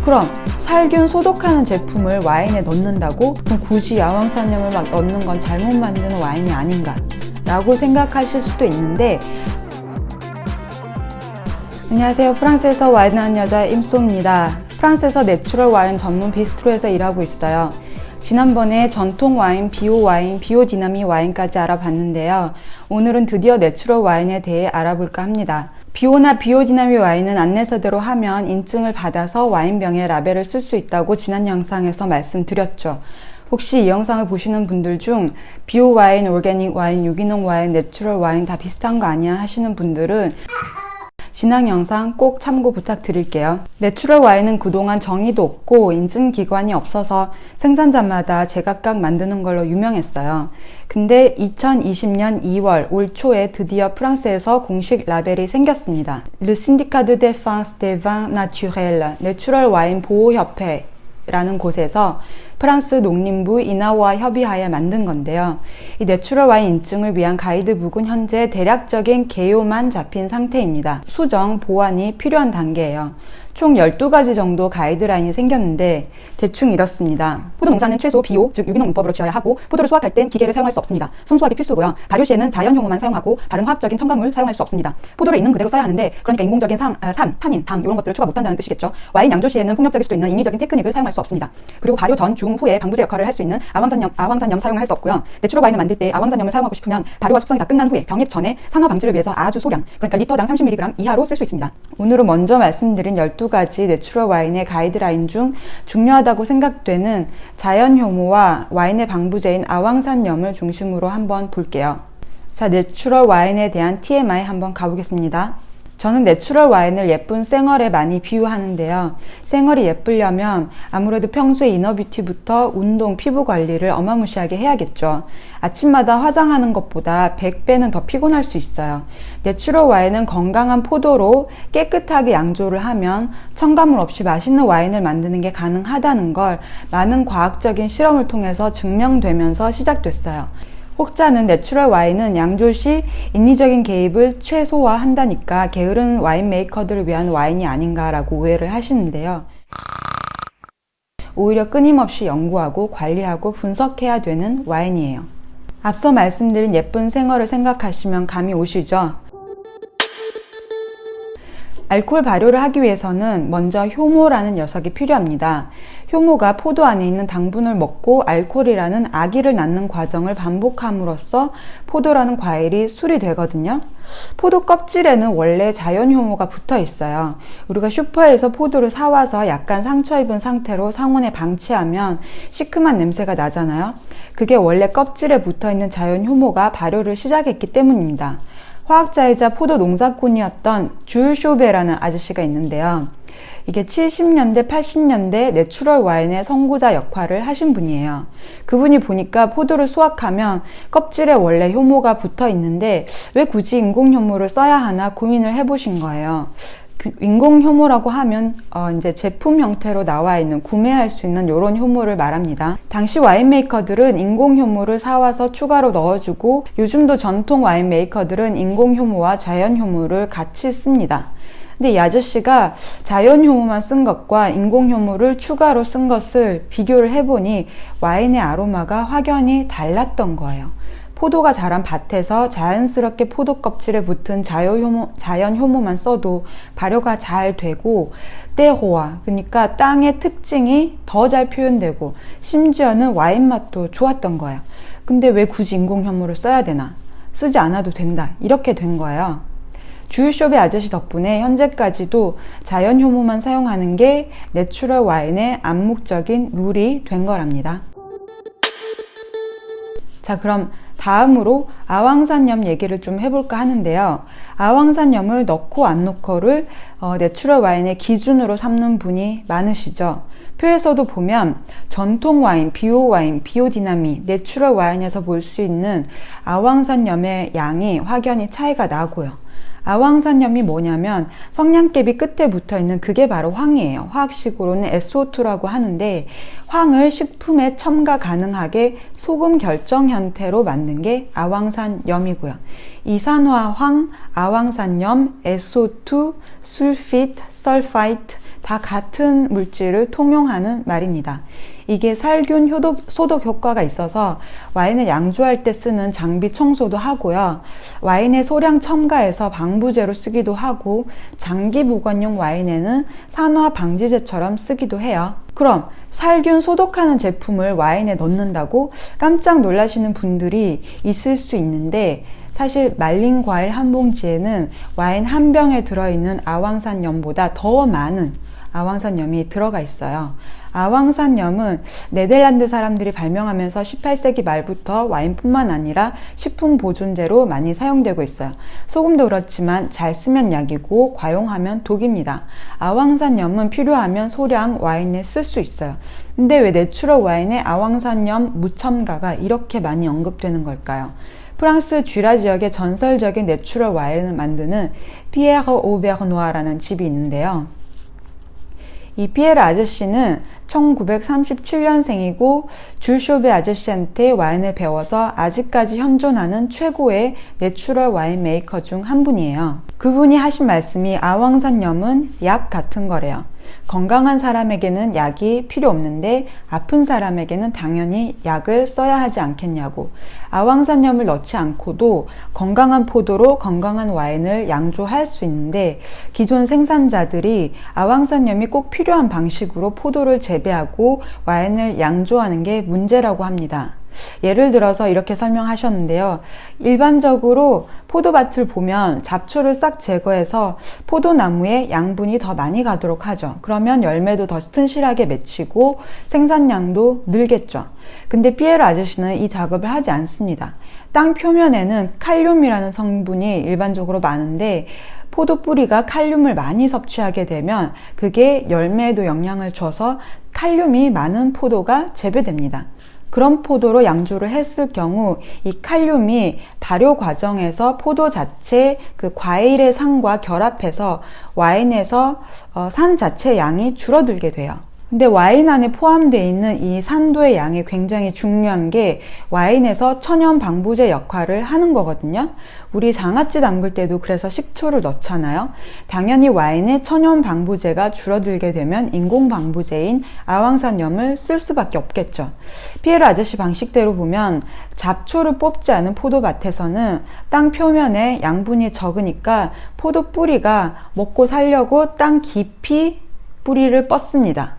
그럼 살균 소독하는 제품을 와인에 넣는다고? 그럼 굳이 아왕산염을 막 넣는 건 잘못 만드는 와인이 아닌가? 라고 생각하실 수도 있는데, 안녕하세요. 프랑스에서 와인하는 여자 임소입니다. 프랑스에서 내추럴 와인 전문 비스트로에서 일하고 있어요. 지난번에 전통 와인, 비오 와인, 비오디나미 와인까지 알아봤는데요. 오늘은 드디어 내추럴 와인에 대해 알아볼까 합니다. 비오나 비오디나미 와인은 안내서대로 하면 인증을 받아서 와인병에 라벨을 쓸 수 있다고 지난 영상에서 말씀드렸죠. 혹시 이 영상을 보시는 분들 중 비오 와인, 올게닉 와인, 유기농 와인, 내추럴 와인 다 비슷한 거 아니야 하시는 분들은 지난 영상 꼭 참고 부탁드릴게요. 내추럴 와인은 그동안 정의도 없고 인증기관이 없어서 생산자마다 제각각 만드는 걸로 유명했어요. 근데 2020년 2월 올 초에 드디어 프랑스에서 공식 라벨이 생겼습니다. Le Syndicat de Défense des Vins Naturels, 내추럴 와인 보호협회 라는 곳에서 프랑스 농림부 이나우와 협의하여 만든 건데요. 이 내추럴 와인 인증을 위한 가이드북은 현재 대략적인 개요만 잡힌 상태입니다. 수정, 보완이 필요한 단계예요. 총 12가지 정도 가이드라인이 생겼는데 대충 이렇습니다. 포도 농사는 최소 비오, 즉 유기농 문법으로 지어야 하고 포도를 수확할 땐 기계를 사용할 수 없습니다. 손수확이 필수고요. 발효 시에는 자연 효모만 사용하고 다른 화학적인 첨가물 사용할 수 없습니다. 포도를 있는 그대로 써야 하는데 그러니까 인공적인 산, 타닌, 당 이런 것들을 추가 못한다는 뜻이겠죠. 와인 양조 시에는 폭력적일 수도 있는 인위적인 테크닉을 사용할 수 없습니다. 그리고 발효 전, 중, 후에 방부제 역할을 할 수 있는 아왕산염 사용을 할 수 없고요. 내추럴 와인을 만들 때 아왕산염을 사용하고 싶으면 발효와 숙성이 다 끝난 후에 병입 전에 산화 방지를 위해서 아주 소량, 그러니까 리터당 30mg 이하로 쓸 수 있습니다. 오늘은 먼저 말씀드린 12가지 내추럴 와인의 가이드라인 중 중요하다고 생각되는 자연 효모와 와인의 방부제인 아왕산염을 중심으로 한번 볼게요. 자, 내추럴 와인에 대한 TMI 한번 가보겠습니다. 저는 내추럴 와인을 예쁜 쌩얼에 많이 비유하는데요. 쌩얼이 예쁘려면 아무래도 평소에 이너뷰티부터 운동, 피부 관리를 어마무시하게 해야겠죠. 아침마다 화장하는 것보다 100배는 더 피곤할 수 있어요. 내추럴 와인은 건강한 포도로 깨끗하게 양조를 하면 첨가물 없이 맛있는 와인을 만드는 게 가능하다는 걸 많은 과학적인 실험을 통해서 증명되면서 시작됐어요. 혹자는 내추럴 와인은 양조 시 인위적인 개입을 최소화한다니까 게으른 와인 메이커들을 위한 와인이 아닌가라고 오해를 하시는데요. 오히려 끊임없이 연구하고 관리하고 분석해야 되는 와인이에요. 앞서 말씀드린 예쁜 생얼을 생각하시면 감이 오시죠? 알코올 발효를 하기 위해서는 먼저 효모라는 녀석이 필요합니다. 효모가 포도 안에 있는 당분을 먹고 알코올이라는 아기를 낳는 과정을 반복함으로써 포도라는 과일이 술이 되거든요. 포도 껍질에는 원래 자연 효모가 붙어 있어요. 우리가 슈퍼에서 포도를 사와서 약간 상처 입은 상태로 상온에 방치하면 시큼한 냄새가 나잖아요. 그게 원래 껍질에 붙어 있는 자연 효모가 발효를 시작했기 때문입니다. 화학자이자 포도 농사꾼이었던 줄 쇼베라는 아저씨가 있는데요. 이게 70년대, 80년대 내추럴 와인의 선구자 역할을 하신 분이에요. 그분이 보니까 포도를 수확하면 껍질에 원래 효모가 붙어 있는데 왜 굳이 인공 효모를 써야 하나 고민을 해보신 거예요. 인공 효모라고 하면 이제 제품 형태로 나와 있는 구매할 수 있는 이런 효모를 말합니다. 당시 와인 메이커들은 인공 효모를 사와서 추가로 넣어주고 요즘도 전통 와인 메이커들은 인공 효모와 자연 효모를 같이 씁니다. 근데 이 아저씨가 자연 효모만 쓴 것과 인공 효모를 추가로 쓴 것을 비교를 해보니 와인의 아로마가 확연히 달랐던 거예요. 포도가 자란 밭에서 자연스럽게 포도 껍질에 붙은 자연 효모만 써도 발효가 잘 되고 때호와, 그러니까 땅의 특징이 더 잘 표현되고 심지어는 와인 맛도 좋았던 거예요. 근데 왜 굳이 인공 효모를 써야 되나? 쓰지 않아도 된다. 이렇게 된 거예요. 주유숍의 아저씨 덕분에 현재까지도 자연 효모만 사용하는 게 내추럴 와인의 암묵적인 룰이 된 거랍니다. 자, 그럼 다음으로 아왕산염 얘기를 좀 해볼까 하는데요. 아왕산염을 넣고 안 넣고를 내추럴 와인의 기준으로 삼는 분이 많으시죠. 표에서도 보면 전통 와인, 비오 와인, 비오디나미, 내추럴 와인에서 볼 수 있는 아왕산염의 양이 확연히 차이가 나고요. 아왕산염이 뭐냐면 성냥개비 끝에 붙어있는 그게 바로 황이에요. 화학식으로는 SO2라고 하는데 황을 식품에 첨가 가능하게 소금 결정 형태로 만든 게 아왕산염이고요. 이산화황, 아왕산염, SO2, 술피트, 설파이트 다 같은 물질을 통용하는 말입니다. 이게 살균 소독 효과가 있어서 와인을 양조할 때 쓰는 장비 청소도 하고요. 와인의 소량 첨가해서 방부제로 쓰기도 하고 장기 보관용 와인에는 산화 방지제처럼 쓰기도 해요. 그럼 살균 소독하는 제품을 와인에 넣는다고 깜짝 놀라시는 분들이 있을 수 있는데 사실 말린 과일 한 봉지에는 와인 한 병에 들어있는 아왕산염보다 더 많은 아왕산염이 들어가 있어요. 아왕산염은 네덜란드 사람들이 발명하면서 18세기 말부터 와인뿐만 아니라 식품 보존제로 많이 사용되고 있어요. 소금도 그렇지만 잘 쓰면 약이고 과용하면 독입니다. 아왕산염은 필요하면 소량 와인에 쓸 수 있어요. 근데 왜 내추럴 와인에 아왕산염 무첨가가 이렇게 많이 언급되는 걸까요? 프랑스 쥐라 지역의 전설적인 내추럴 와인을 만드는 피에르 오베르노아라는 집이 있는데요. 이 피에르 아저씨는 1937년생이고 줄 쇼베 아저씨한테 와인을 배워서 아직까지 현존하는 최고의 내추럴 와인 메이커 중 한 분이에요. 그분이 하신 말씀이 아왕산염은 약 같은 거래요. 건강한 사람에게는 약이 필요 없는데 아픈 사람에게는 당연히 약을 써야 하지 않겠냐고. 아왕산염을 넣지 않고도 건강한 포도로 건강한 와인을 양조할 수 있는데 기존 생산자들이 아왕산염이 꼭 필요한 방식으로 포도를 재배하고 와인을 양조하는 게 문제라고 합니다. 예를 들어서 이렇게 설명하셨는데요. 일반적으로 포도밭을 보면 잡초를 싹 제거해서 포도나무에 양분이 더 많이 가도록 하죠. 그러면 열매도 더 튼실하게 맺히고 생산량도 늘겠죠. 근데 피에르 아저씨는 이 작업을 하지 않습니다. 땅 표면에는 칼륨이라는 성분이 일반적으로 많은데 포도 뿌리가 칼륨을 많이 섭취하게 되면 그게 열매에도 영향을 줘서 칼륨이 많은 포도가 재배됩니다. 그런 포도로 양조를 했을 경우 이 칼륨이 발효 과정에서 포도 자체 그 과일의 산과 결합해서 와인에서 산 자체 양이 줄어들게 돼요. 근데 와인 안에 포함되어 있는 이 산도의 양이 굉장히 중요한 게 와인에서 천연 방부제 역할을 하는 거거든요. 우리 장아찌 담글 때도 그래서 식초를 넣잖아요. 당연히 와인에 천연 방부제가 줄어들게 되면 인공 방부제인 아왕산염을 쓸 수밖에 없겠죠. 피에르 아저씨 방식대로 보면 잡초를 뽑지 않은 포도밭에서는 땅 표면에 양분이 적으니까 포도 뿌리가 먹고 살려고 땅 깊이 뿌리를 뻗습니다.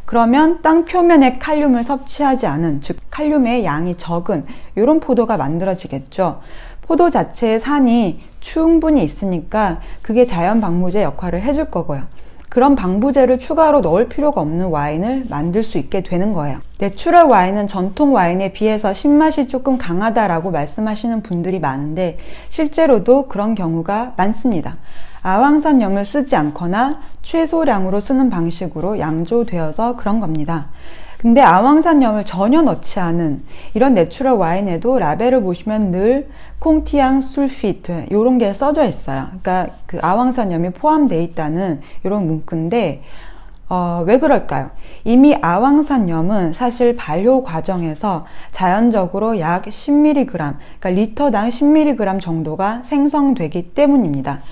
그러면 땅 표면에 칼륨을 섭취하지 않은, 즉 칼륨의 양이 적은 이런 포도가 만들어지겠죠. 포도 자체의 산이 충분히 있으니까 그게 자연 방부제 역할을 해줄 거고요. 그런 방부제를 추가로 넣을 필요가 없는 와인을 만들 수 있게 되는 거예요. 내추럴 와인은 전통 와인에 비해서 신맛이 조금 강하다라고 말씀하시는 분들이 많은데 실제로도 그런 경우가 많습니다. 아왕산염을 쓰지 않거나 최소량으로 쓰는 방식으로 양조되어서 그런 겁니다. 근데 아왕산염을 전혀 넣지 않은 이런 내추럴 와인에도 라벨을 보시면 늘 콩티앙 술피트 이런 게 써져 있어요. 그러니까 그 아왕산염이 포함되어 있다는 이런 문구인데 왜 그럴까요? 이미 아왕산염은 사실 발효 과정에서 자연적으로 약 10mg, 그러니까 리터당 10mg 정도가 생성되기 때문입니다.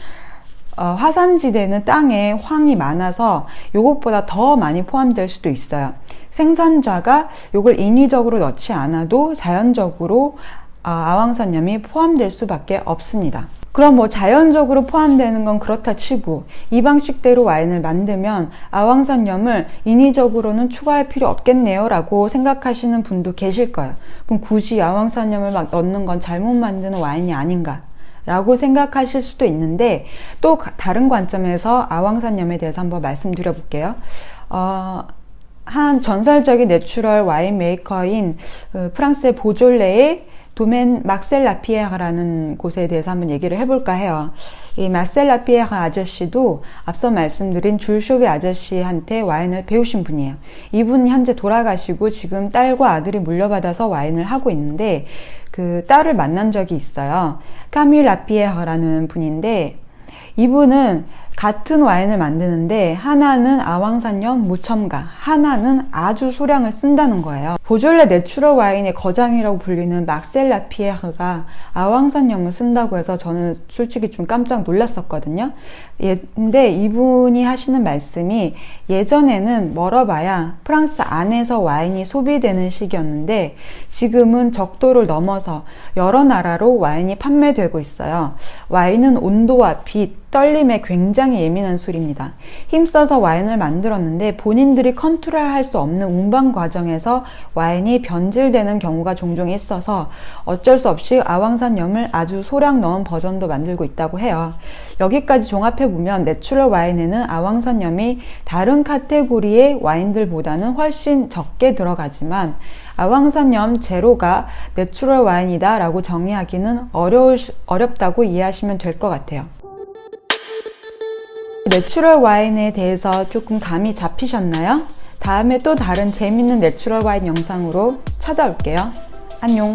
화산지대는 땅에 황이 많아서 이것보다 더 많이 포함될 수도 있어요. 생산자가 이걸 인위적으로 넣지 않아도 자연적으로 아왕산염이 포함될 수밖에 없습니다. 그럼 뭐 자연적으로 포함되는 건 그렇다 치고 이 방식대로 와인을 만들면 아왕산염을 인위적으로는 추가할 필요 없겠네요 라고 생각하시는 분도 계실 거예요. 그럼 굳이 아왕산염을 막 넣는 건 잘못 만드는 와인이 아닌가 라고 생각하실 수도 있는데 또 다른 관점에서 아왕산염에 대해서 한번 말씀드려 볼게요. 한 전설적인 내추럴 와인 메이커인 프랑스의 보졸레의 도멘 막셀 라피에르라는 곳에 대해서 한번 얘기를 해볼까 해요. 이 막셀 라피에르 아저씨도 앞서 말씀드린 줄 쇼베 아저씨한테 와인을 배우신 분이에요. 이분 현재 돌아가시고 지금 딸과 아들이 물려받아서 와인을 하고 있는데 그 딸을 만난 적이 있어요. 카밀 라피에르라는 분인데 이분은 같은 와인을 만드는데 하나는 아왕산염 무첨가, 하나는 아주 소량을 쓴다는 거예요. 보졸레 내추럴 와인의 거장이라고 불리는 막셀 라피에르가 아왕산염을 쓴다고 해서 저는 솔직히 좀 깜짝 놀랐었거든요. 근데 이분이 하시는 말씀이 예전에는 멀어봐야 프랑스 안에서 와인이 소비되는 시기였는데 지금은 적도를 넘어서 여러 나라로 와인이 판매되고 있어요. 와인은 온도와 빛, 떨림에 굉장히 예민한 술입니다. 힘써서 와인을 만들었는데 본인들이 컨트롤할 수 없는 운반 과정에서 와인이 변질되는 경우가 종종 있어서 어쩔 수 없이 아왕산염을 아주 소량 넣은 버전도 만들고 있다고 해요. 여기까지 종합해보면 내추럴 와인에는 아왕산염이 다른 카테고리의 와인들보다는 훨씬 적게 들어가지만 아왕산염 제로가 내추럴 와인이다 라고 정의하기는 어렵다고 이해하시면 될 것 같아요. 내추럴 와인에 대해서 조금 감이 잡히셨나요? 다음에 또 다른 재밌는 내추럴 와인 영상으로 찾아올게요. 안녕.